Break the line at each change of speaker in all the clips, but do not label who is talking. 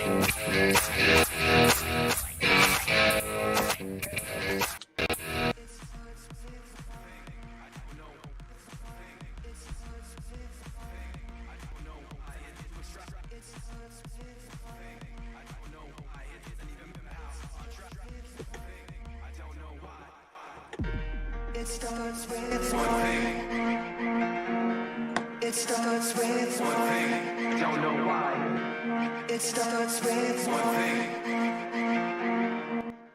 It starts with one thing. It starts with one thing. Don't know why. It starts with one thing.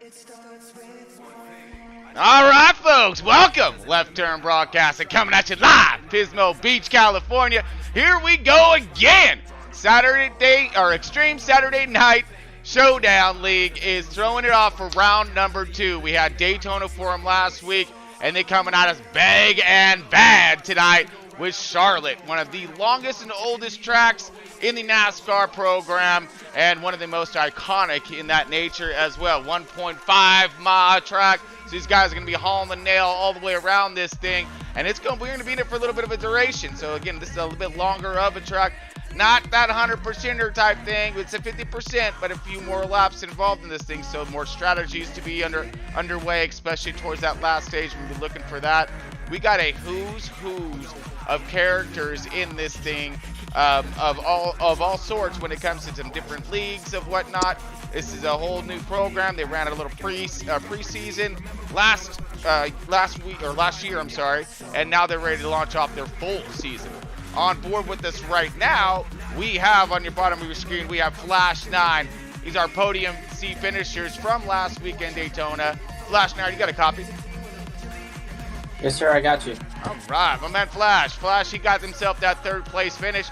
It starts with one thing.
All right, folks, welcome. Left Turn Broadcasting coming at you live, Pismo Beach, California. Here we go again. Extreme Saturday Night Showdown League is throwing it off for round number 2. We had Daytona for them last week, and they coming at us big and bad tonight with Charlotte, one of the longest and oldest tracks in the NASCAR program, and one of the most iconic in that nature as well. 1.5-mile track. So these guys are going to be hauling the nail all the way around this thing, and we're going to be in it for a little bit of a duration. So again, this is a little bit longer of a track. Not that 100%er type thing. It's a 50%, but a few more laps involved in this thing. So more strategies to be underway, especially towards that last stage. We'll be looking for that. We got a who's of characters in this thing, of all sorts when it comes to some different leagues of whatnot. This is a whole new program. They ran a little preseason last year, and now they're ready to launch off their full season. On board with us right now, we have on your bottom of your screen, we have Flash 9. He's our podium C finishers from last weekend Daytona. Flash 9, you got a copy?
Yes, sir, I got you.
All right, my man Flash. Flash, he got himself that third place finish.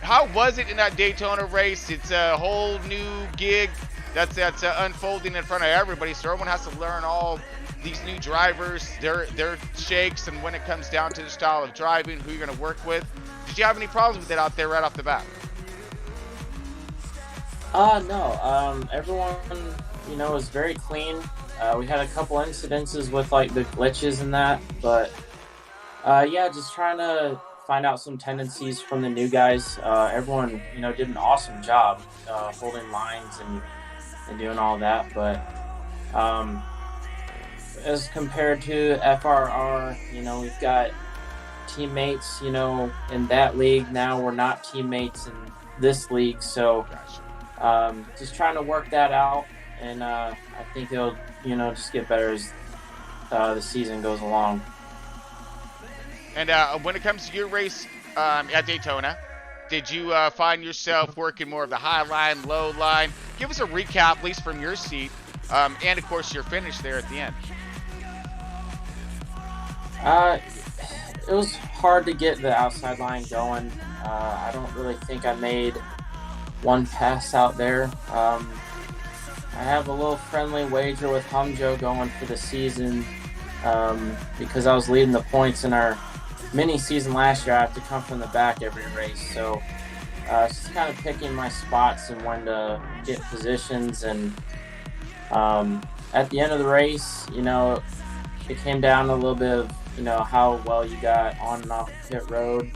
How was it in that Daytona race? It's a whole new gig that's unfolding in front of everybody, so everyone has to learn all these new drivers, their shakes, and when it comes down to the style of driving, who you're going to work with. Did you have any problems with it out there right off the bat?
No. Everyone, was very clean. We had a couple incidences with like the glitches and that, but just trying to find out some tendencies from the new guys. Everyone, did an awesome job holding lines and doing all that, but as compared to FRR, we've got teammates, in that league. Now we're not teammates in this league, so just trying to work that out, and I think it'll, just get better as the season goes along.
And when it comes to your race at Daytona, did you find yourself working more of the high line, low line? Give us a recap, at least from your seat, and of course your finish there at the end.
It was hard to get the outside line going. I don't really think I made one pass out there. I have a little friendly wager with Humjo going for the season because I was leading the points in our mini season last year. I have to come from the back every race, so just kind of picking my spots and when to get positions. And at the end of the race, it came down to a little bit of how well you got on and off the pit road,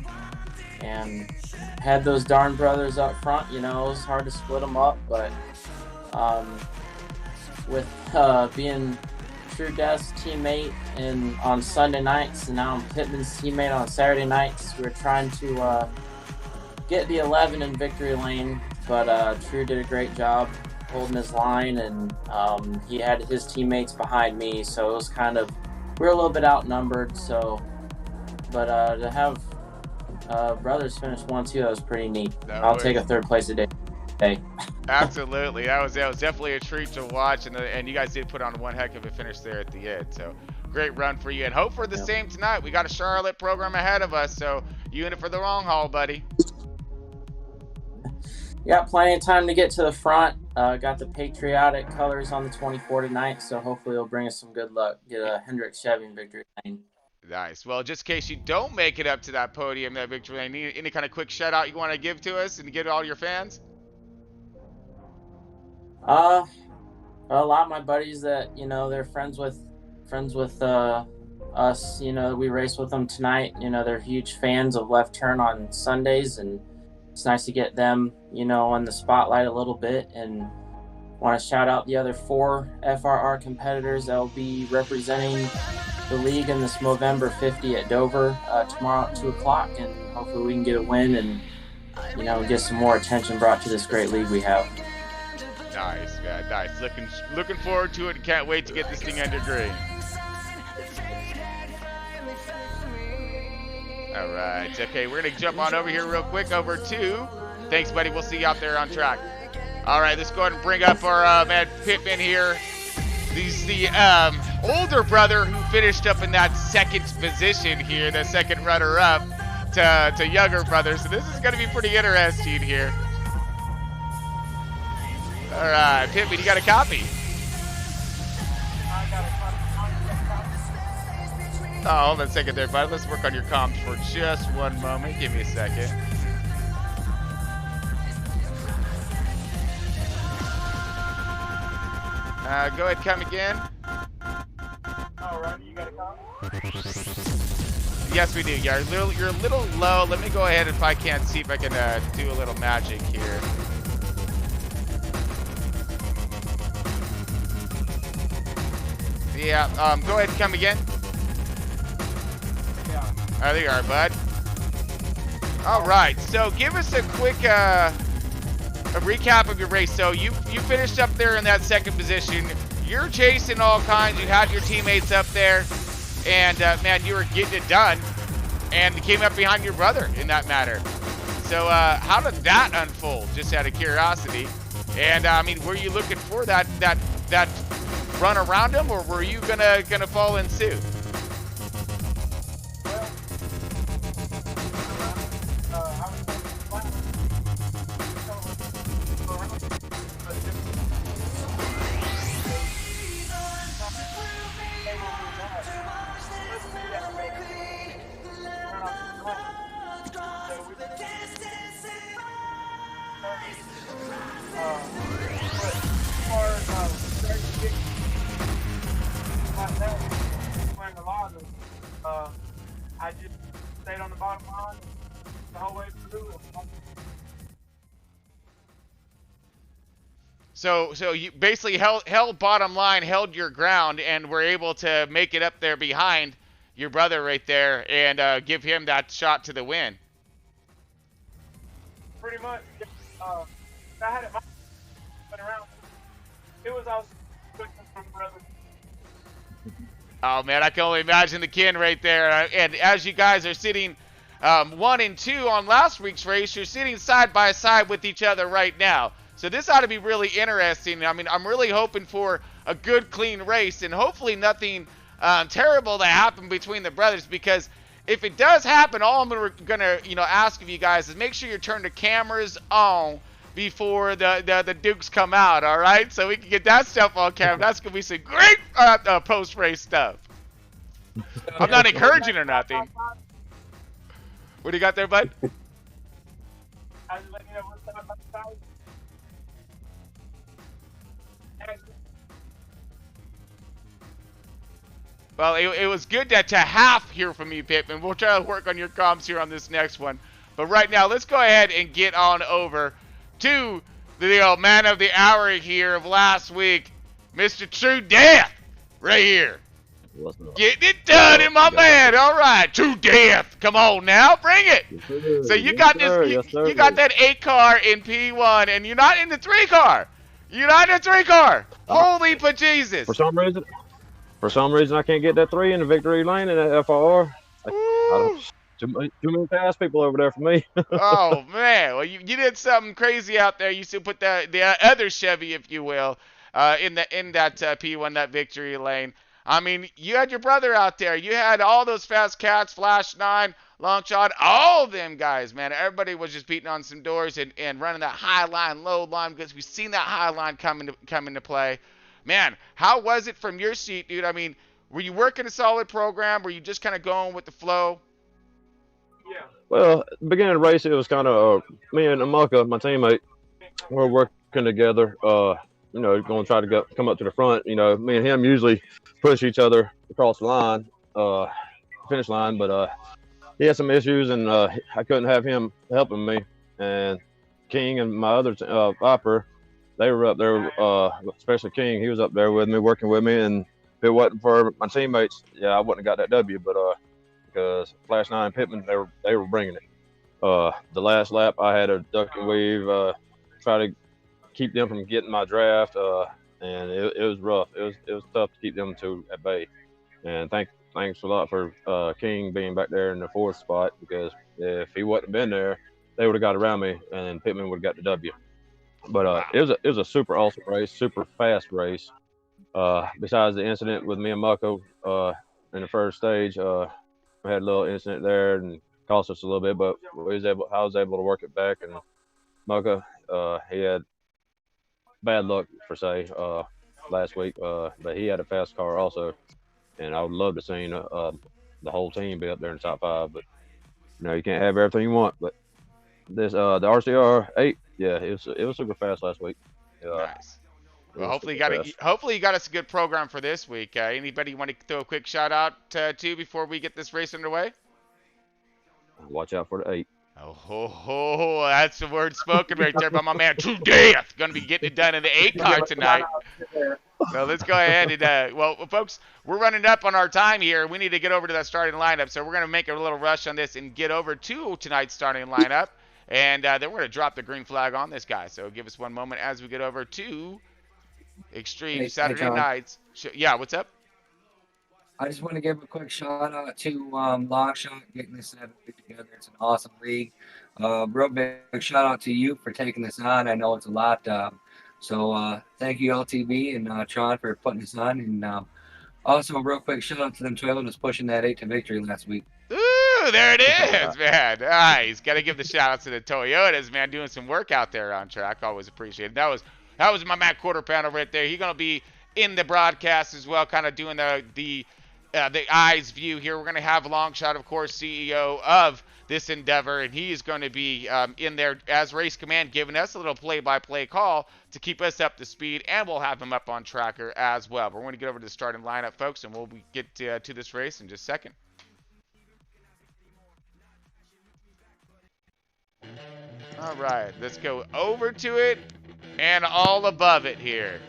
and had those darn brothers up front. It was hard to split them up, but with being True Death's teammate on Sunday nights, and now I'm Pittman's teammate on Saturday nights, we're trying to get the 11 in victory lane, but True did a great job holding his line, and he had his teammates behind me, so it was kind of, we were a little bit outnumbered, but to have brothers finish 1-2, that was pretty neat. I'll take a third place today.
Absolutely, that was definitely a treat to watch, and you guys did put on one heck of a finish there at the end. So great run for you, and hope for the same tonight. We got a Charlotte program ahead of us, so you in it for the long haul, buddy.
Yeah, plenty of time to get to the front. Got the patriotic colors on the 24 tonight, so hopefully it'll bring us some good luck. Get a Hendrick Chevy in victory lane.
Nice. Well, just in case you don't make it up to that podium, that victory lane, any kind of quick shout out you want to give to us and give to all your fans?
A lot of my buddies that they're friends with us. We race with them tonight. They're huge fans of Left Turn on Sundays, and it's nice to get them, you know, in the spotlight a little bit. And want to shout out the other 4 FRR competitors that will be representing the league in this Movember 50 at Dover tomorrow at 2 o'clock, and hopefully we can get a win and, you know, get some more attention brought to this great league we have.
Nice, man, nice. Looking forward to it. Can't wait to get this thing under green. All right, okay, we're gonna jump on over here real quick over to. Thanks, buddy. We'll see you out there on track. All right, let's go ahead and bring up our man Pittman here. He's the older brother who finished up in that second position here, the second runner-up to younger brother. So this is going to be pretty interesting here. All right, Pittman, you got a copy? Oh, hold on a second there, bud. Let's work on your comms for just one moment. Give me a second. Go ahead, come again.
Alright, you got a comment?
Yes, we do. Yeah, you're a little low. Let me go ahead if I can see if I can do a little magic here. Yeah, go ahead and come again.
Yeah.
There you are, bud. All right, so give us a quick a recap of your race. So you finished up there in that second position. You're chasing all kinds. You had your teammates up there, and man, you were getting it done, and came up behind your brother in that matter. So how did that unfold? Just out of curiosity. And I mean, were you looking for that run around him, or were you gonna fall in suit?
I just stayed on the bottom line the whole way through.
So you basically held bottom line, held your ground, and were able to make it up there behind your brother right there and give him that shot to the win.
Pretty much. I had it around. It was also quick from brother.
Oh man, I can only imagine the kin right there. And as you guys are sitting 1 and 2 on last week's race, you're sitting side by side with each other right now. So this ought to be really interesting. I mean, I'm really hoping for a good, clean race, and hopefully nothing terrible to happen between the brothers. Because if it does happen, all I'm gonna ask of you guys is make sure you turn the cameras on before the Dukes come out. All right, so we can get that stuff on camera. That's gonna be some great post-race stuff. I'm not encouraging or nothing. What do you got there, bud?
I just let you know what's side by side.
Well, it was good to half hear from you, Pittman. We'll try to work on your comms here on this next one. But right now, let's go ahead and get on over to the man of the hour here of last week, Mr. True Death, right here. Getting it done in my man. All right, True Death. Come on now, bring it.
Yes,
So you got this. You got that 8 car in P1, and you're not in the 3 car. You're not in the 3 car. Holy bejesus.
For some reason, I can't get that 3 in the victory lane in that FR. Too many fast people over there for me.
Oh man, well you did something crazy out there. You should put the other Chevy, if you will, in that P1, that victory lane. I mean, you had your brother out there. You had all those fast cats, Flash 9, Long Shot, all of them guys, man. Everybody was just beating on some doors and running that high line, low line, because we've seen that high line come into play. Man, how was it from your seat, dude? I mean, were you working a solid program? Were you just kind of going with the flow?
Yeah.
Well, at the beginning of the race, it was kind of me and Amaka, my teammate, we're working together. Going to try to come up to the front. Me and him usually push each other across the line, finish line, but he had some issues, and I couldn't have him helping me. and King and my other Viper, they were up there. Especially King, he was up there with me, working with me. And if it wasn't for my teammates, yeah, I wouldn't have got that W. But because Flash 9 and Pittman, they were bringing it. The last lap, I had a duck and weave, try to keep them from getting my draft, and it was rough. It was tough to keep them two at bay. And thanks a lot for King being back there in the 4th spot, because if he wouldn't have been there, they would have got around me, and Pittman would have got the W. But it was a super awesome race, super fast race. Besides the incident with me and Mucko in the first stage, we had a little incident there and cost us a little bit, but I was able to work it back. And Mucko, he had bad luck for say last week, but he had a fast car also, and I would love to see the whole team be up there in the top 5. But you can't have everything you want. But this the RCR 8, yeah, it was super fast last week.
Nice. Well, hopefully you got us a good program for this week. Anybody want to throw a quick shout out to before we get this race underway?
Watch out for the 8.
Oh, that's the word spoken right there by my man True Death. Going to be getting it done in the 8 car tonight. So let's go ahead and, well, folks, we're running up on our time here. We need to get over to that starting lineup. So we're going to make a little rush on this and get over to tonight's starting lineup. And then we're going to drop the green flag on this guy. So give us one moment as we get over to Extreme Saturday nights. Yeah, what's up?
I just want to give a quick shout out to Longshot getting this together. It's an awesome league. Real big shout out to you for taking this on. I know it's a lot. So thank you, LTB and Tron, for putting this on. And also a real quick shout out to them Toyotas pushing that 8 to victory last week.
Ooh, there it is, man. Nice. Got to give the shout out to the Toyotas, man, doing some work out there on track. Always appreciate it. That was my Matt Quarter panel right there. He's gonna be in the broadcast as well, kind of doing the eyes view here. We're gonna have Longshot, of course, CEO of this endeavor, and he is going to be in there as race command, giving us a little play-by-play call to keep us up to speed, and we'll have him up on tracker as well. But we're going to get over to the starting lineup, folks, and we'll get to this race in just a second. All right, let's go over to it and all above it here.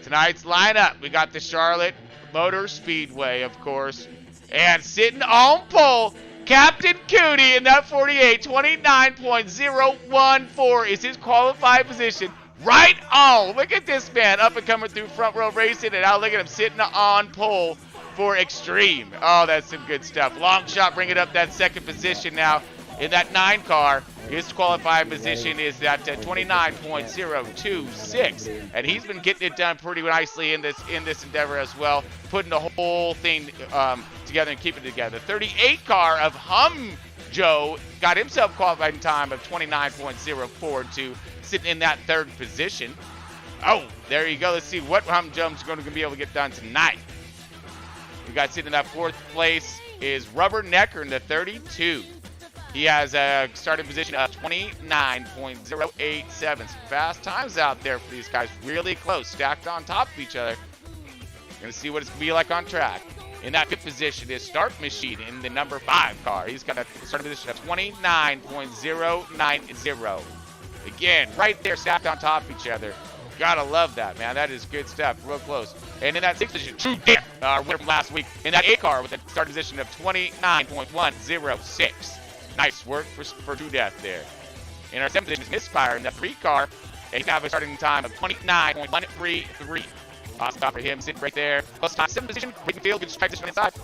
Tonight's lineup, we got the Charlotte Motor Speedway, of course. And sitting on pole, Captain Cootie in that 48, 29.014 is his qualified position. Right on. Look at this man up and coming through front row racing, and now look at him sitting on pole for Extreme. Oh, that's some good stuff. Longshot bringing up that second position now in that 9 car. His qualifying position is at 29.026, and he's been getting it done pretty nicely in this endeavor as well, putting the whole thing together and keeping it together. 38 car of Joe got himself qualified in time of 29.042, sitting in that 3rd position. Oh, there you go. Let's see what Joe's going to be able to get done tonight. We got sitting in that 4th place is Rubbernecker in the 32. He has a starting position of 29.087. Some fast times out there for these guys. Really close, stacked on top of each other. Going to see what it's going to be like on track. In that 5th position is Start Machine in the number 5 car. He's got a starting position of 29.090. Again, right there, stacked on top of each other. Gotta love that, man. That is good stuff. Real close. And in that 6th position, True Death, our winner from last week, in that 8 car with a starting position of 29.106. Nice work for True Death there. In our 7th position is Misfire in that 3 car. And he's now a starting time of 29.133. Awesome stop for him, sitting right there. Plus time, 7th position, Wakenfield, good strike position on the inside.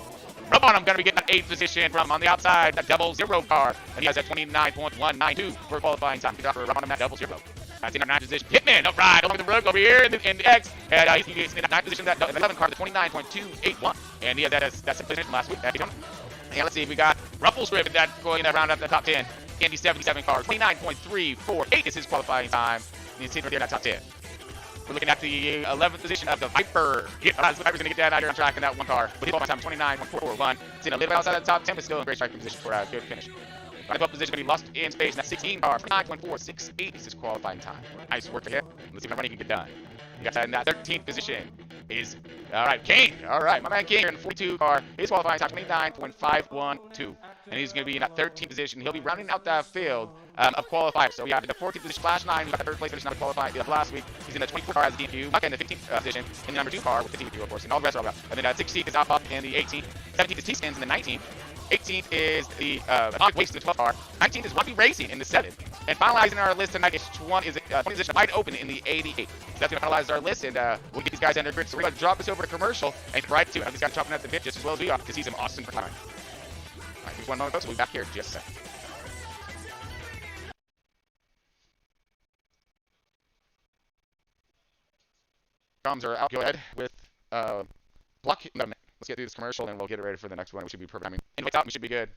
Rub on him, gonna be getting that 8th position from on the outside, that 00 car. And he has that 29.192 for qualifying time. Good job for Rub on him, that 00. That's in our 9th position. Hitman, up right, over the road, over here in the X. And he's in that 9th position, that 11 car, the 29.281. And he had that 7th position from last week. And let's see, we got Rufflescript that going in that round up the top 10. Andy 77 car, 29.348 is his qualifying time. And he's sitting right there in that top 10. We're looking at the 11th position of the Viper. The Viper's going to get that out here on track in that 1 car. But his qualifying time 29.441. It's in a little bit outside of the top 10, but still in great striking position for a good finish. On the 12th position, going to be Lost in Space in that 16 car. 29.468 is his qualifying time. Nice work for him. Let's see how many he can get done. You got that in that 13th position is, all right, Kane. All right, my man Kane here in the 42 car. His qualifying time 29.512. and he's going to be in that 13th position. He'll be rounding out that field of qualifiers. So we have the 14th position, Flash 9, who got the third place finish not qualified last week. He's in the 24th car as a DQ. Mucka in the 15th position, in the number 2 car with the DQ, of course, and all the rest are up. And then 16th is Alpha in the 18th. 17th is T-Skins in the 19th. 18th is the Atomic Waste in the 12th car. 19th is Wappy Racing in the 7th. And finalizing our list tonight is 20 position wide open in the 88th. So that's going to finalize our list, and we'll get these guys under grid. So we're going to drop this over to commercial and right to these guys chopping at the bit just as well as we are because he's an awesome time. All right, just one moment, folks. We'll be back here in just a second. Comms are out. Go ahead with block. No, let's get through this commercial and we'll get it ready for the next one. We should be programming. Anyway, top, we should be good.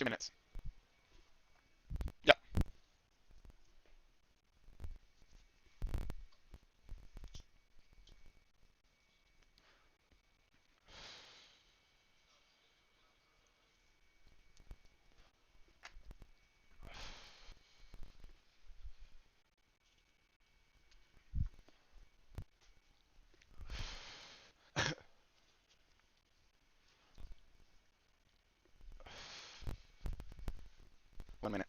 Minutes. Yep. One minute.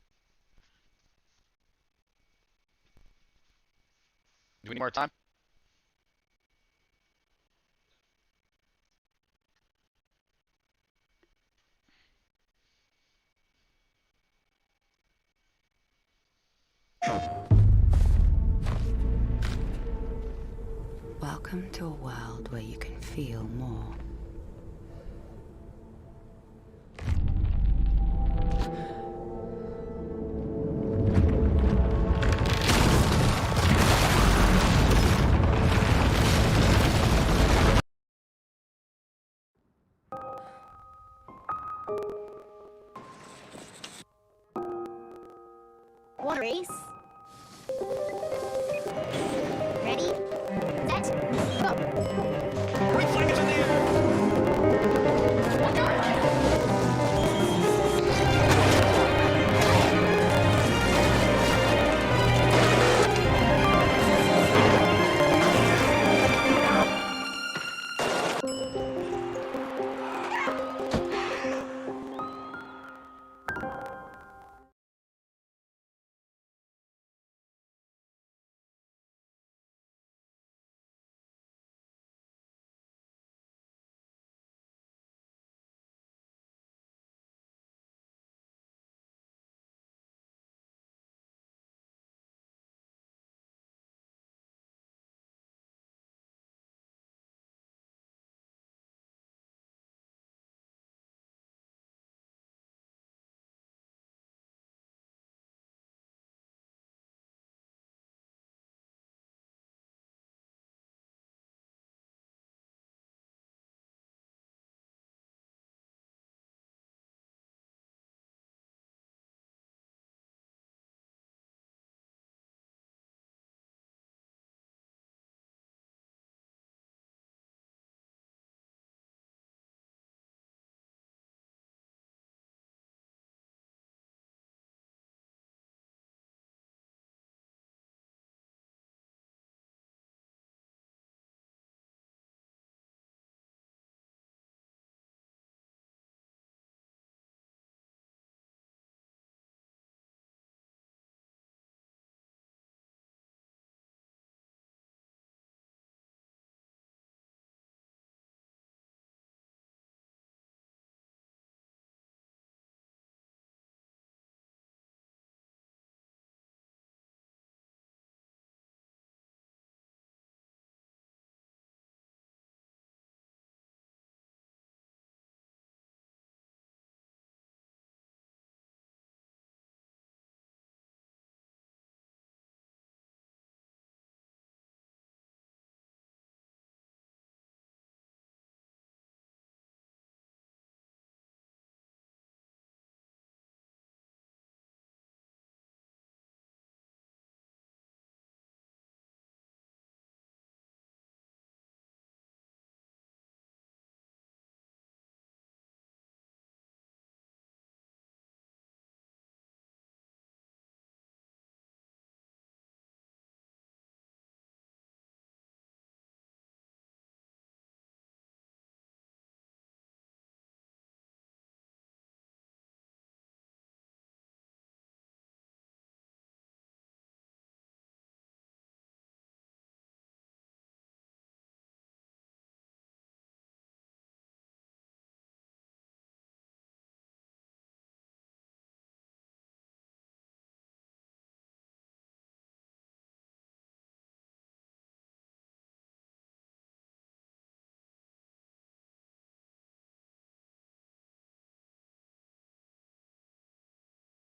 Do we need more time?
Welcome to a world where you can feel more.
Want a race?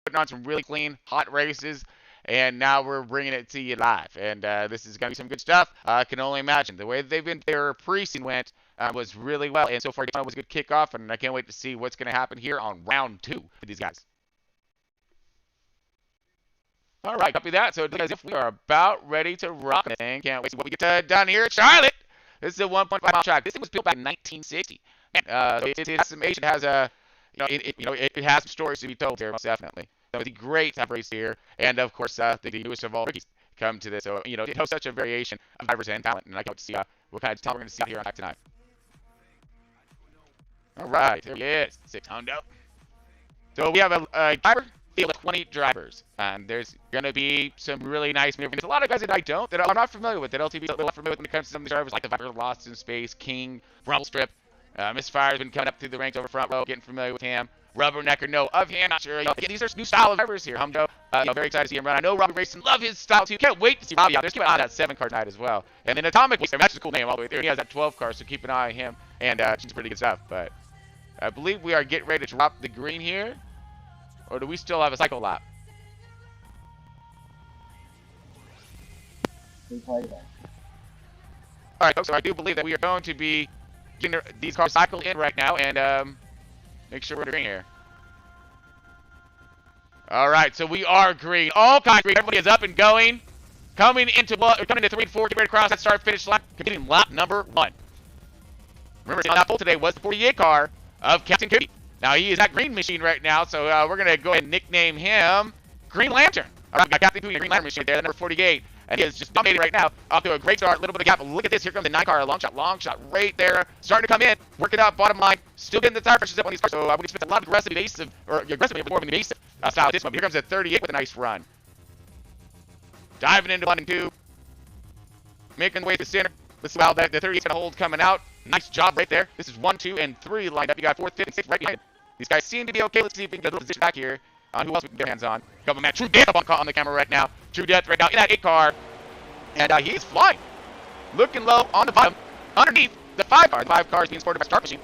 putting on some really clean, hot races. And now we're bringing it to you live. And this is going to be some good stuff. I can only imagine. The way their pre-season went was really well. And so far, it was a good kickoff. And I can't wait to see what's going to happen here on round 2 for these guys. All right, copy that. So as if we are about ready to rock the thing. Can't wait to see what we get done here at Charlotte. This is a 1.5 mile track. This thing was built back in 1960. Its estimation has a, it has some stories to be told here, most definitely. So it's great to have a race here, and of course, the newest of all rookies come to this. So it hosts such a variation of drivers and talent, and I can't wait to see what kind of talent we're going to see out here on track tonight. All right, there he is, 6 Hondo. So we have a driver field of 20 drivers, and there's going to be some really nice maneuvering. There's a lot of guys that I'm not familiar with, that LTB is a little familiar with when it comes to some of these drivers, like the Viper, Lost in Space, King, Rumble Strip. Misfire's been coming up through the ranks over front row, getting familiar with him. Rubbernecker, know of him, not sure. These are new style of drivers here. Humdo, very excited to see him run. I know Robbie Racing, love his style too. Can't wait to see Robbie out there. Keep an eye on that 7 car tonight as well. And then Atomic Waster, that's a cool name all the way through. He has that 12 car, so keep an eye on him. And it's pretty good stuff. But I believe we are getting ready to drop the green here. Or do we still have a cycle lap? All right, folks, so I do believe that we are going to be getting these cars cycled in right now, and make sure we're green here. All right, so we are green. All kinds of green. Everybody is up and going. Coming into 3 and 4, get ready to cross that start-finish line. Completing lap number 1. Remember, on that pole today was the 48 car of Captain Cootie. Now, he is at Green Machine right now, so we're going to go ahead and nickname him Green Lantern. All right, we got Captain Cootie, Green Lantern Machine there, number 48. And he is just dominating right now. Off to a great start, a little bit of gap. Look at this. Here comes the 9 car. Long shot right there. Starting to come in. Working up, bottom line. Still getting the tire pressures up on these cars. So we expect a lot of aggressive, more of an evasive style at this one. But here comes the 38 with a nice run. Diving into 1 and 2. Making the way to the center. Let's see how the 38 is going to hold coming out. Nice job right there. This is 1, 2, and 3 lined up. You got 4th, 5th, and 6th right behind it. These guys seem to be okay. Let's see if we can get a little position back here on who else we can get our hands on. Couple man, True Death up on the camera right now. True Death right now in that 8 car. And he's flying. Looking low on the bottom. Underneath the 5 car. The 5 car is being supported by Start Machine.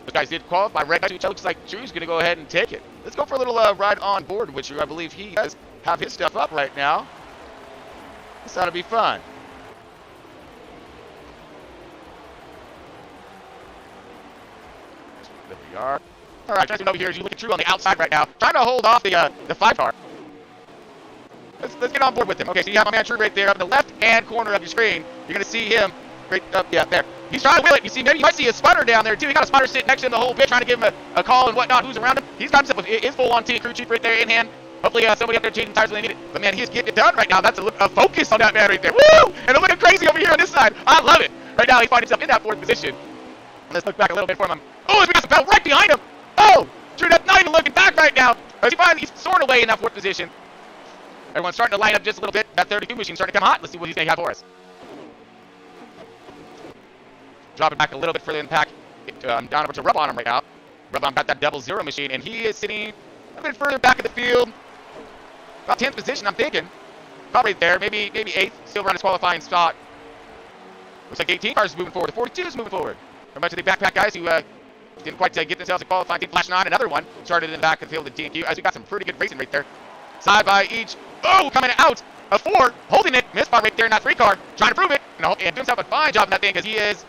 Those guys did qualify right next to each other. Looks like Drew's going to go ahead and take it. Let's go for a little ride on board, which I believe he does have his stuff up right now. This ought to be fun. There we are. All right, trying over here as you look at Drew on the outside right now. Trying to hold off the 5 car. Let's get on board with him. Okay, so you have my man True right there up in the left-hand corner of your screen. You're going to see him right up, there. He's trying to wheel it. You see, maybe you might see a spotter down there, too. He got a spotter sitting next to him the whole bit, trying to give him a call and whatnot. Who's around him? He's got himself his full-on team crew chief right there in hand. Hopefully, somebody up there changing tires when they need it. But, man, he's getting it done right now. That's a focus on that man right there. Woo! And looking crazy over here on this side. I love it. Right now, he finds himself in that 4th position. Let's look back a little bit for him. Oh, we got some battle right behind him. Oh! True Death not even looking back right now. He's soaring away in that 4th position. Everyone's starting to line up just a little bit. That 32 machine starting to come hot. Let's see what he's going to have for us. Drop it back a little bit further in the pack. Down over to Rub on him right now. Rub on got that 00 machine, and he is sitting a bit further back of the field. About 10th position, I'm thinking. Probably there, maybe 8th. Still around his qualifying spot. Looks like 18 cars is moving forward. The 42 is moving forward. A bunch of the backpack guys who didn't quite get themselves a qualifying team flashing on. Another one started in the back of the field at DQ, as we got some pretty good racing right there. Side by each. Oh, coming out. A 4, holding it. Misfire right there in that 3 car. Trying to prove it. And doing himself a fine job in that thing, because he is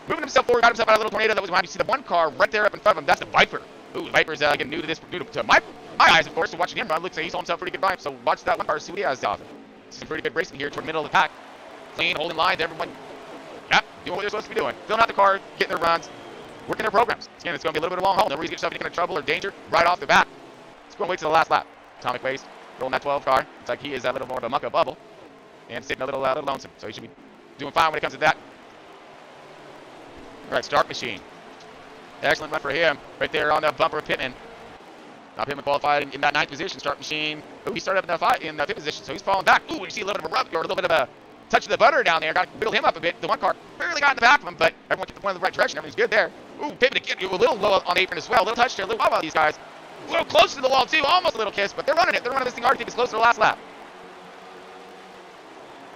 moving himself forward. Got himself out of a little tornado that was behind. You see the 1 car right there up in front of him. That's the Viper. Ooh, the Viper's getting new to this, new to my eyes, of course. So watching him run, looks like he's holding himself pretty good vibe. So watch that 1 car, see what he has to offer. Some pretty good racing here toward the middle of the pack. Clean, holding lines. Everyone, doing what they're supposed to be doing. Filling out the car, getting their runs, working their programs. Again, it's going to be a little bit of a long haul. No reason to get yourself into trouble or danger right off the bat. Let's go and wait till the last lap. Atomic Waste, rolling that 12 car. Looks like he is a little more of a mucka bubble. And sitting a little lonesome. So he should be doing fine when it comes to that. All right, Start Machine. Excellent run for him. Right there on the bumper of Pittman. Now Pittman qualified in that 9th position. Start Machine. Oh, he started up in the 5th position, so he's falling back. Ooh, you see a little bit of a rub or a little bit of a touch of the butter down there. Got to build him up a bit. The 1 car barely got in the back of him, but everyone kept the point in the right direction. Everything's good there. Ooh, Pittman again, a little low on the apron as well. A little touch there, a little wow, these guys. A little close to the wall, too. Almost a little kiss, but they're running it. They're running this thing hard. I think it's close to the last lap.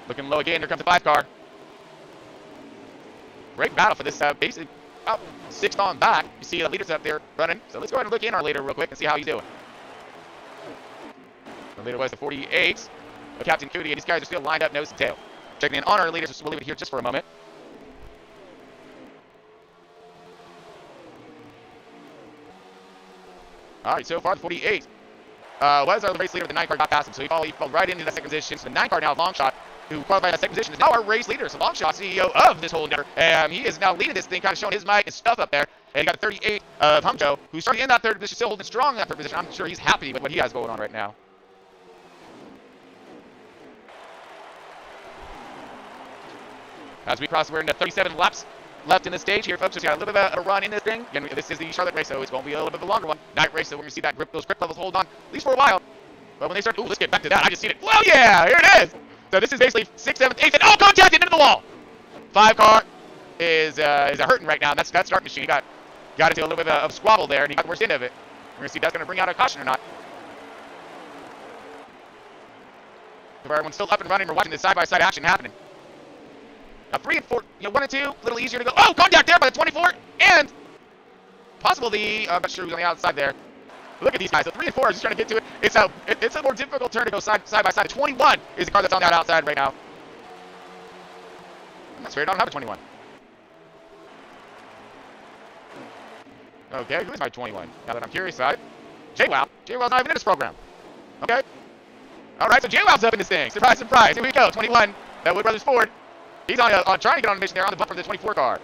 Looking low again. Here comes the 5 car. Great battle for this basic about 6th on back. You see the leaders up there running. So let's go ahead and look in our leader real quick and see how he's doing. The leader was the 48 of Captain Cootie, and these guys are still lined up nose to tail. Checking in on our leaders, so we'll leave it here just for a moment. All right, so far the 48 was our race leader. The 9 car got past him, so he fell right into the second position. So the 9 car now, Longshot, who qualified as second position, is now our race leader. So Longshot, CEO of this whole endeavor, he is now leading this thing, kind of showing his might and stuff up there. And he got the 38 of Humjo, who's starting in that third position, still holding strong in that third position. I'm sure he's happy with what he has going on right now. As we cross, we're into 37 laps left in the stage here, folks. Just got a little bit of a run in this thing. Again, this is the Charlotte race, so it's going to be a little bit of a longer one. Night race, so we're going to see that those grip levels hold on, at least for a while. But when they start, let's get back to that. I just seen it. Well, yeah, here it is. So this is basically 6th, 7th, 8th, and contact into the wall. 5 car is hurting right now. That's that start machine. He got into a little bit of squabble there, and he got the worst end of it. We're going to see if that's going to bring out a caution or not. If everyone's still up and running, we're watching this side-by-side action happening. Now 3 and 4, 1 and 2, a little easier to go. Oh, contact there by the 24, and possible the, I'm not sure who's on the outside there. But look at these guys. So 3 and 4 is just trying to get to it. It's a more difficult turn to go side by side. 21 is the car that's on that outside right now. That's weird. I don't have a 21. Okay, who is my 21? Now that I'm curious, JWoww. JWoww's not even in this program. Okay. All right, so JWoww's up in this thing. Surprise, surprise. Here we go. 21. That Wood Brothers Ford. He's on trying to get on a mission there on the bump for the 24 car.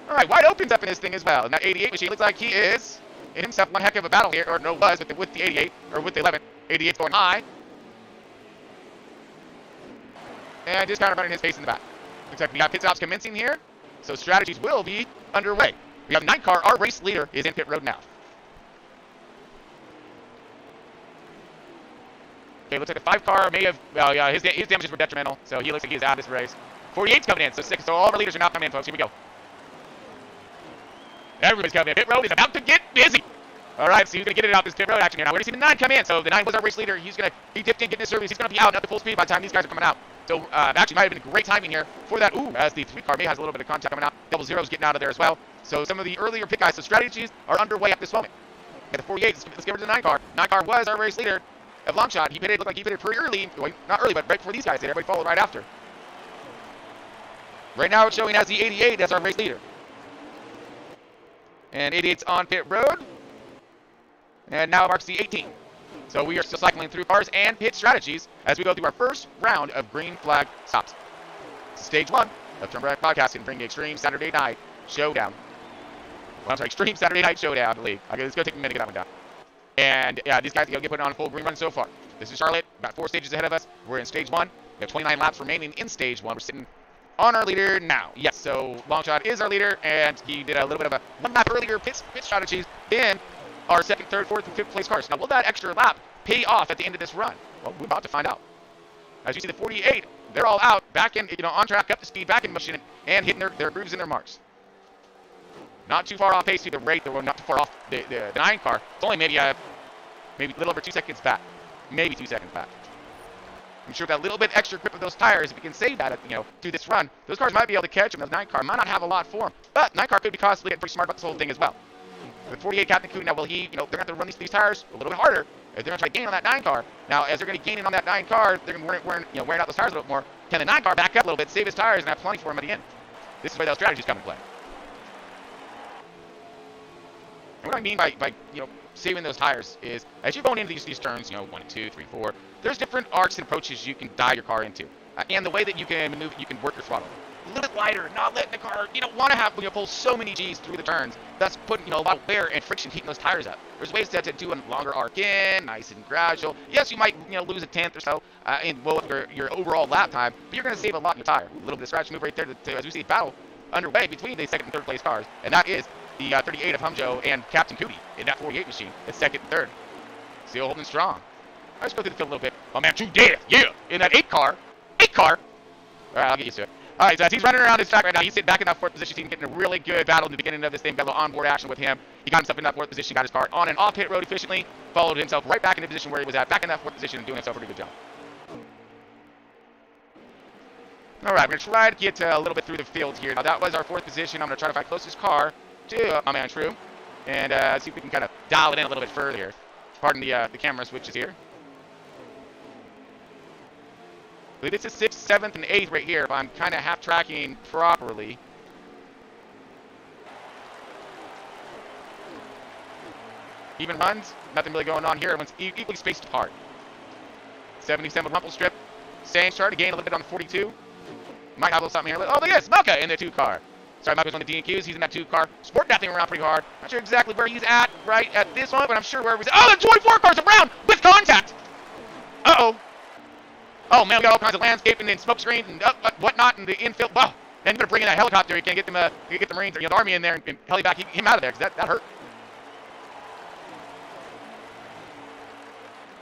All right, wide open's up in this thing as well. And that 88 machine looks like he is in himself one heck of a battle here, or no, was with the 88, or with the 11. 88's going high. And just kind of running his face in the back. Looks like we got pit stops commencing here, so strategies will be underway. We have 9 car. Our race leader is in pit road now. Okay, looks like the 5 car may have, well, yeah, his damages were detrimental, so he looks like he's out of this race. 48's coming in, so 6, so all of our leaders are now coming in, folks. Here we go. Everybody's coming in. Pit road is about to get busy. All right, so he's going to get it out this pit road action here. Now, we're going to see the 9 come in, so the 9 was our race leader. He dipped in, getting his service. He's going to be out at the full speed by the time these guys are coming out. So, actually, might have been great timing here for that. Ooh, as the 3 car may has a little bit of contact coming out. Double Zero's getting out of there as well. So, some of the earlier pit guys, so strategies are underway at this moment. Okay, the 48, let's get over to the 9 car. 9 car was our race leader of Longshot. He pitted, looked like he pitted pretty early. Well, not early, but right before these guys did. Everybody followed right after. Right now, it's showing as the 88 as our race leader. And 88's on pit road. And now marks the 18. So we are still cycling through cars and pit strategies as we go through our first round of green flag stops. Stage 1 of Turn Back Podcasting, bringing Extreme Saturday Night Showdown. Well, I'm sorry, Extreme Saturday Night Showdown, I believe. Okay, it's going to take a minute to get that one down. And yeah, these guys are going to get put on a full green run so far. This is Charlotte, about 4 stages ahead of us. We're in stage 1. We have 29 laps remaining in stage 1. We're sitting on our leader now. Yes, so Longshot is our leader, and he did a little bit of a 1 lap earlier pit strategies in our 2nd, 3rd, 4th, and 5th place cars. Now, will that extra lap pay off at the end of this run? Well, we're about to find out. As you see, the 48, they're all out, back in, on track, up to speed, back in motion, and hitting their grooves and their marks. Not too far off pace to the rate, they're not too far off the 9 car. It's only maybe a little over 2 seconds back. Maybe 2 seconds back. I'm sure that little bit extra grip of those tires, if we can save that, through this run, those cars might be able to catch them. Those 9 car might not have a lot for them. But 9 car could be constantly getting pretty smart about this whole thing as well. The 48 Captain Cootie, now will he, they're going to have to run these tires a little bit harder if they're going to try to gain on that 9 car. Now, as they're going to gain in on that 9 car, they're going to wearing out those tires a little more. Can the 9 car back up a little bit, save his tires, and have plenty for him at the end? This is where those strategies come into play. And what I mean by saving those tires is, as you're going into these turns, 1, 2, 3, 4, there's different arcs and approaches you can dial your car into. And the way that you can maneuver, you can work your throttle a little bit lighter, not letting the car, want to have, pull so many G's through the turns. That's putting, a lot of wear and friction heating those tires up. There's ways to do a longer arc in, nice and gradual. Yes, you might, lose a 10th or so in your overall lap time, but you're going to save a lot in your tire. A little bit of scratch move right there as we see a battle underway between the 2nd and 3rd place cars, and that is the 38 of Humjo and Captain Cootie in that 48 machine. It's 2nd and 3rd. Still holding strong. Let's go through the field a little bit. Oh man, true death, yeah! In that 8 car. 8 car! Alright, I'll get used to it. Alright, so as he's running around his track right now, he's sitting back in that 4th position. He's getting a really good battle in the beginning of this thing. Got a little onboard action with him. He got himself in that 4th position, got his car on and off pit road efficiently, followed himself right back in the position where he was at, back in that 4th position, and doing himself a pretty good job. Alright, we're going to try to get a little bit through the field here. Now, that was our 4th position. I'm going to try to find closest car to my man True, and see if we can kind of dial it in a little bit further here. Pardon the camera switches here. I believe this is 6th, 7th, and 8th right here, if I'm kind of half tracking properly. Even runs, nothing really going on here. Everyone's equally spaced apart. 77 rumple strip. Same, starting to gain a little bit on the 42. Might have a little something here. Oh, look at this, Mucka in the 2 car. Sorry, Mucka's on the DQs. He's in that 2 car. Sporting that thing around pretty hard. Not sure exactly where he's at right at this moment, but I'm sure wherever he's at. Oh, the 24 car's around with contact. Uh-oh. Oh, man, we got all kinds of landscaping and smoke screens and whatnot in the infield. Wow. And you better bring in that helicopter. You can't get them, get the Marines or the Army in there and heli back him out of there, because that hurt.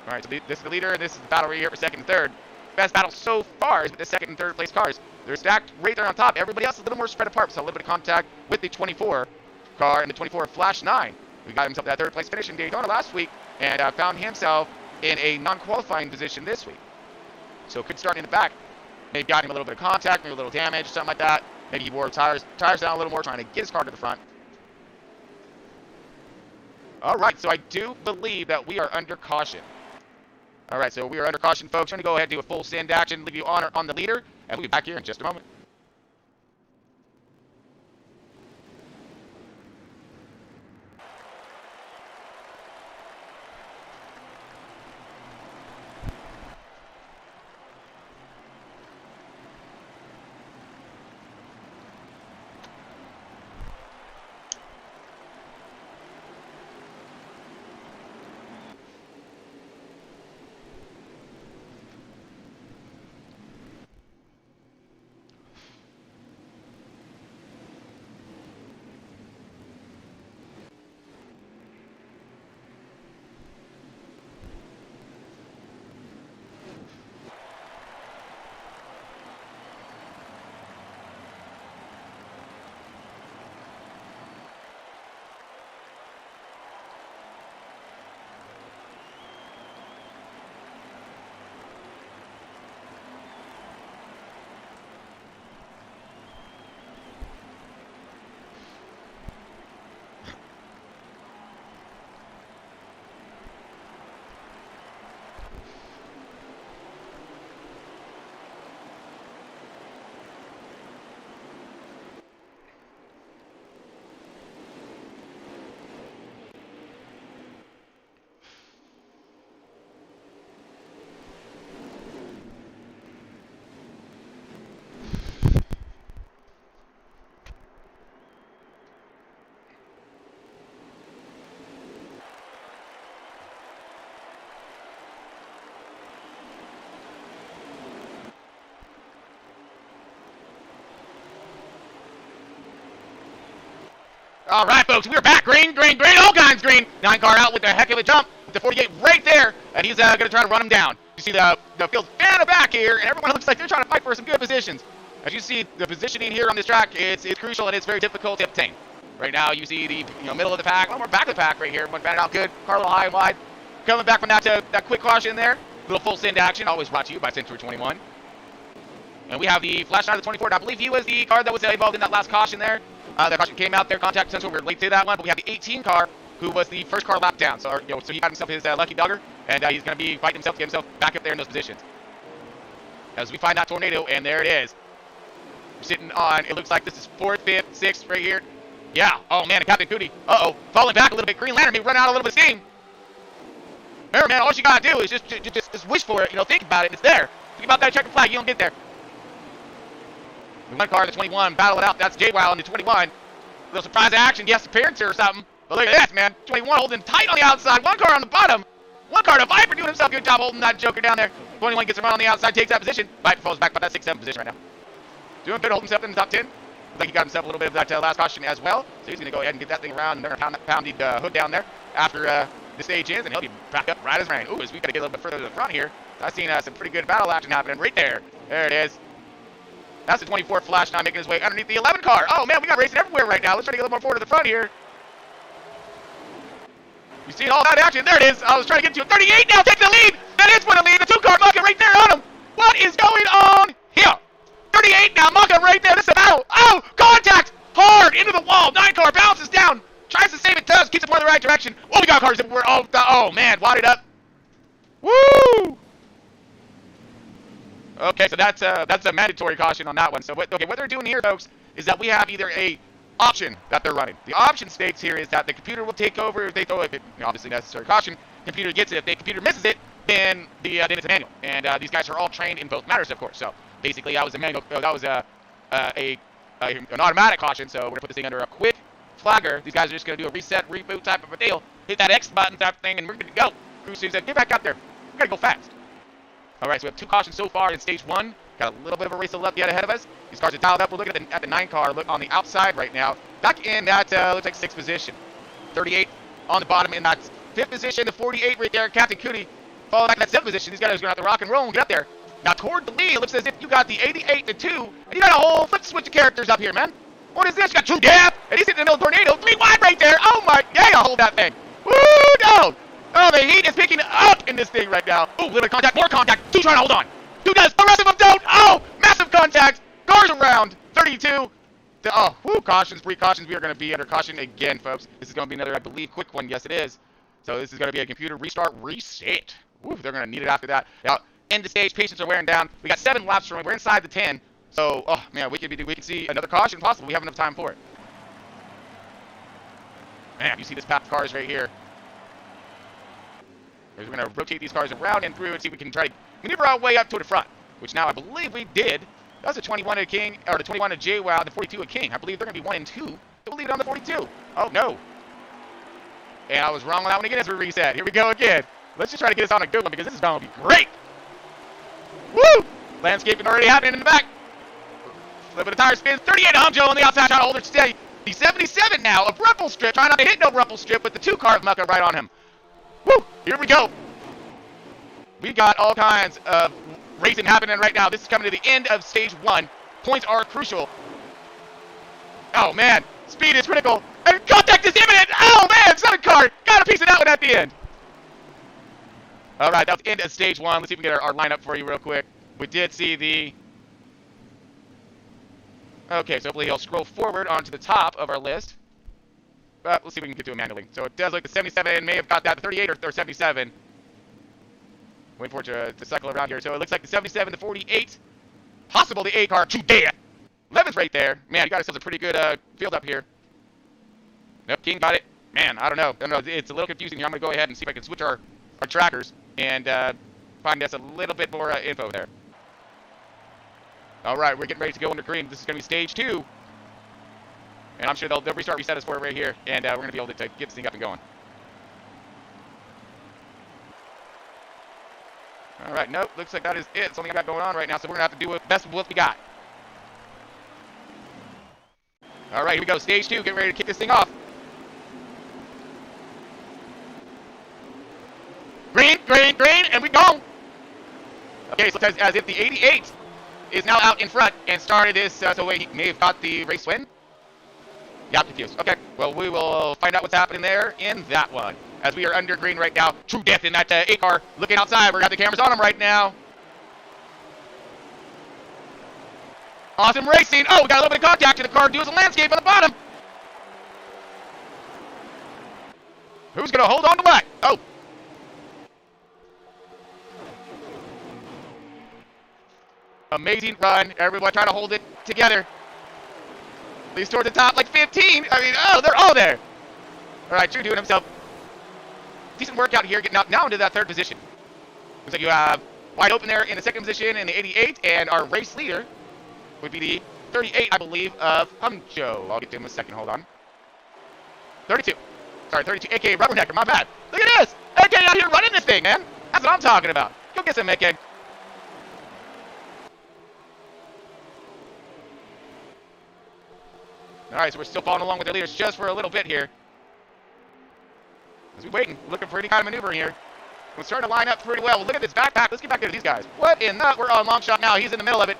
All right, so this is the leader. This is the battle right here for 2nd and 3rd. Best battle so far is with the 2nd and 3rd place cars. They're stacked right there on top. Everybody else is a little more spread apart, so a little bit of contact with the 24 car and the 24 Flash 9. We got himself that 3rd place finish in Daytona last week and found himself in a non-qualifying position this week. So could start in the back. Maybe got him a little bit of contact, maybe a little damage, something like that. Maybe he wore tires down a little more, trying to get his car to the front. All right, so I do believe that we are under caution. All right, so we are under caution, folks. We're going to go ahead and do a full send action, leave you on the leader, and we'll be back here in just a moment. All right, folks, we're back. Green, all kinds green. 9 car out with a heck of a jump. The 48 right there, and he's going to try to run him down. You see the field in the back here, and everyone looks like they're trying to fight for some good positions. As you see, the positioning here on this track, it's crucial, and it's very difficult to obtain. Right now, you see the middle of the pack, a little more back of the pack right here. Everyone batted out good. Car a little high and wide. Coming back from that quick caution there. Little full send action, always brought to you by Century 21. And we have the Flash 9 of the 24, and I believe he was the car that was involved in that last caution there. That caution came out there, contact potential. We were late to that one, but we have the 18 car, who was the first car lap down. So, so he got himself his lucky dogger, and he's going to be fighting himself to get himself back up there in those positions. As we find that tornado, and there it is. We're sitting on, it looks like this is 4th, 5th, 6th right here. Yeah. Oh man, and Captain Cootie. Falling back a little bit. Green Lantern may run out a little bit of steam. Remember, man, all you gotta do is just wish for it. Think about it. It's there. Think about that checkered flag. You don't get there. One car, the 21, battle it out. That's J-Wow in the 21. A little surprise action, guest appearance here or something. But look at this, man. 21 holding tight on the outside. 1 car on the bottom. 1 car to Viper doing himself a good job holding that Joker down there. 21 gets around on the outside, takes that position. Viper falls back by that 6-7 position right now. Doing good, holding himself in the top 10. Looks like he got himself a little bit of that last caution as well. So he's going to go ahead and get that thing around and they're going to pound the hood down there after the stage ends, and he'll be back up right as rain. Ooh, as we got to get a little bit further to the front here. I've seen some pretty good battle action happening right there. There it is. That's the 24 Flash 9 making his way underneath the 11 car. Oh, man, we got racing everywhere right now. Let's try to get a little more forward to the front here. You see all that action? There it is. I was trying to get to it. 38 now takes the lead. That is for the lead. The 2 car Mucka right there on him. What is going on here? 38 now. Mucka right there. This is a battle. Oh, contact. Hard into the wall. 9 car bounces down. Tries to save it, does. Keeps it more in the right direction. Oh, we got cars that were, oh man, wadded up. Woo! Okay, so that's a mandatory caution on that one. So what they're doing here, folks, is that we have either a option that they're running. The option states here is that the computer will take over if they throw it. Obviously necessary caution. Computer gets it. If the computer misses it, then then it's a manual. And these guys are all trained in both matters, of course. So basically, that was a manual. That was an automatic caution. So we're gonna put this thing under a quick flagger. These guys are just gonna do a reset, reboot type of a deal. Hit that X button type thing, and we're good to go. Cruise says, get back out there. We gotta go fast. All right, so we have 2 cautions so far in stage 1. Got a little bit of a race of left yet ahead of us. These cars are dialed up. We're looking at the 9 car. Look on the outside right now. Back in that looks like 6th position. 38 on the bottom in that 5th position. The 48 right there, Captain Cootie. Follow back in that 7th position. These guys are going to have to rock and roll and get up there. Now toward the lead, it looks as if you got the 88 to 2, and you got a whole flip switch of characters up here, man. What is this? You got True Gap, and he's hitting the middle tornado. 3 wide right there. Oh my, yeah, hold that thing. Woo, down. Oh, the heat is picking up in this thing right now. Ooh, little bit of contact, more contact. 2 trying to hold on. 2 does. The rest of them don't. Oh, massive contact. Cars around. 32. Oh, whoo, cautions, precautions. We are going to be under caution again, folks. This is going to be another, I believe, quick one. Yes, it is. So this is going to be a computer restart, reset. Woo, they're going to need it after that. Now, end the stage. Patients are wearing down. We got 7 laps remaining. We're inside the 10. So, oh man, we can see another caution possible. We have enough time for it. Man, you see this path of cars right here. We're going to rotate these cars around and through and see if we can try to maneuver our way up to the front, which now I believe we did. That was the 21 of King, or the 21 of JWoww, the 42 of King. I believe they're going to be 1 and 2. So we'll leave it on the 42. Oh, no. And I was wrong on that one again as we reset. Here we go again. Let's just try to get us on a good one because this is going to be great. Woo! Landscaping already happening in the back. Flip of the tire spins. 38 of Humjo on the outside trying to hold her steady. The 77 now of Ruffle Strip, trying not to hit no Ruffle Strip with the 2 car of Mucka right on him. Woo! Here we go. We got all kinds of racing happening right now. This is coming to the end of stage 1. Points are crucial. Oh, man. Speed is critical. And contact is imminent. Oh, man. 7 car. Got a piece of that one at the end. All right. That was the end of stage 1. Let's see if we can get our lineup for you real quick. We did see the... Okay, so hopefully he'll scroll forward onto the top of our list. But let's see if we can get to him manually. So it does look the 77 may have got that. The 38 or 77. Wait for it to cycle around here. So it looks like the 77, the 48. Possible the 8 car. Too dead. 11's right there. Man, you got ourselves a pretty good field up here. Nope, King got it. Man, I don't know. It's a little confusing here. I'm going to go ahead and see if I can switch our trackers and find us a little bit more info there. All right, we're getting ready to go under green. This is going to be stage 2. And I'm sure they'll reset us for it right here. And we're going to be able to get this thing up and going. All right, nope, looks like that is it. It's only got going on right now, so we're going to have to do the best with what we got. All right, here we go. Stage 2, getting ready to kick this thing off. Green, green, green, and we go. Okay, so it looks as if the 88 is now out in front and started this, so wait, he may have got the race win? Yeah, I'm confused. Okay, well, we will find out what's happening there in that one. As we are under green right now. True Death in that 8 car. Looking outside. We got the cameras on him right now. Awesome racing. Oh, we got a little bit of contact, and the car does a landscape on the bottom. Who's going to hold on to what? Oh. Amazing run. Everyone trying to hold it together. At least towards the top, like 15. I mean, oh, they're all there. All right, True doing himself. Decent workout here, getting now into that 3rd position. Looks like you have wide open there in the 2nd position in the 88, and our race leader would be the 38, I believe, of Humjo. I'll get to him in a second, hold on. 32. Sorry, 32, a.k.a. Rubbernecker, my bad. Look at this! AK out here running this thing, man! That's what I'm talking about. Go get some AK. Alright, so we're still following along with the leaders just for a little bit here. As we're waiting, looking for any kind of maneuver here. We're starting to line up pretty well. Look at this backpack. Let's get back to these guys. What in the... We're on long shot now. He's in the middle of it.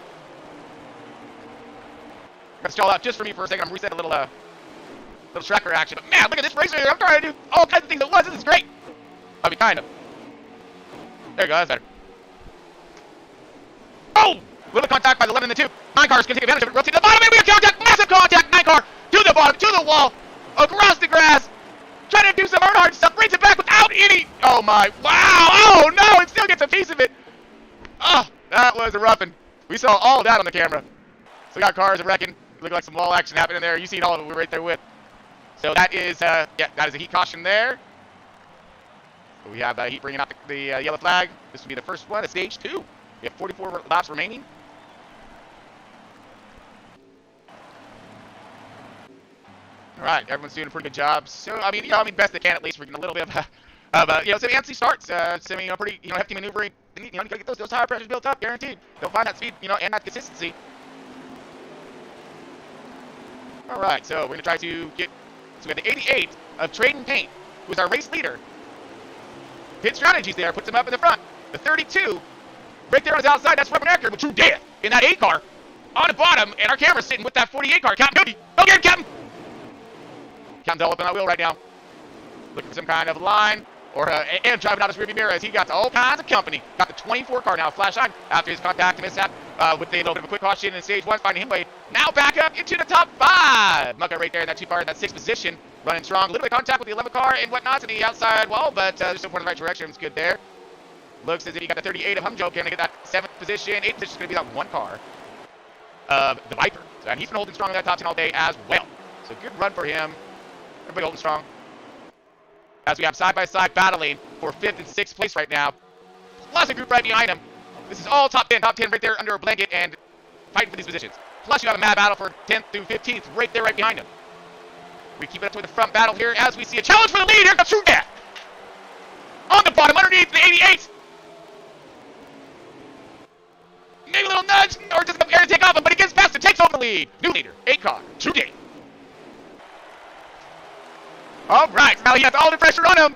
I'm going to stall out just for me for a second. I'm resetting a little tracker action. But man, look at this racer here. I'm trying to do all kinds of things at once. This is great. I mean, kind of. There you go. That's better. Oh! Little contact by the 11 and the 2. 9 cars can take advantage of it. Rotate to the bottom. And we have contact. Massive contact. 9 car to the bottom, to the wall. across the grass, trying to do some Earnhardt stuff, brings it back without any, oh my, wow, oh no, it still gets a piece of it. Oh, that was a roughing. We saw all of that on the camera. So we got cars wrecking. Looked like some wall action happening there. You seen all of it, we were right there with. So that is, yeah, that is a heat caution there. We have heat bringing out the yellow flag. This will be the first one at stage 2. We have 44 laps remaining. All right, everyone's doing a pretty good job. So, I mean, best they can at least. We're getting a little bit of some antsy starts. Some, pretty, hefty maneuvering. You gotta get those tire pressures built up, guaranteed. They'll find that speed, and that consistency. All right, so we're gonna try to get. So we have the 88 of Trading Paint, who's our race leader. Pit strategies there, puts him up in the front. The 32, right there on his outside, that's Robert Eckert with true death in that 8 car. On the bottom, and our camera's sitting with that 48 car. Captain Cookie, go get him, Captain! Captain's all up on that wheel right now. Looking for some kind of line, or and driving out his rearview mirror as he got all kinds of company. Got the 24 car now, flash on after his contact and mishap with a little bit of a quick caution in stage 1, finding him way. Now back up into the top 5. Mucka right there in that 2 car in that 6th position. Running strong, a little bit of contact with the 11 car and whatnot to the outside wall, but they're still pointing in the right direction. It's good there. Looks as if you got the 38 of Humjo going to get that 7th position. 8th position is going to be that 1 car of the Viper. So, and he's been holding strong in that top 10 all day as well. So good run for him. Everybody holding strong. As we have side-by-side battling for 5th and 6th place right now. Plus a group right behind him. This is all top 10 right there under a blanket and fighting for these positions. Plus you have a mad battle for 10th through 15th right there right behind him. We keep it up to the front battle here as we see a challenge for the lead. Here comes True Death. On the bottom, underneath the 88. Maybe a little nudge, or just air to take off him, but he gets past and takes over the lead. New leader, 8 car, True Death. All right, now he has all the pressure on him.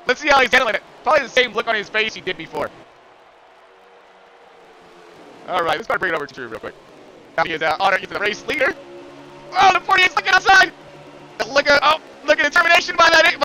Let's see how he's handling it. Probably the same look on his face he did before. All right, let's try to bring it over to True real quick. Now he is honored into the race leader. Oh, the 48's looking outside. Look at determination by that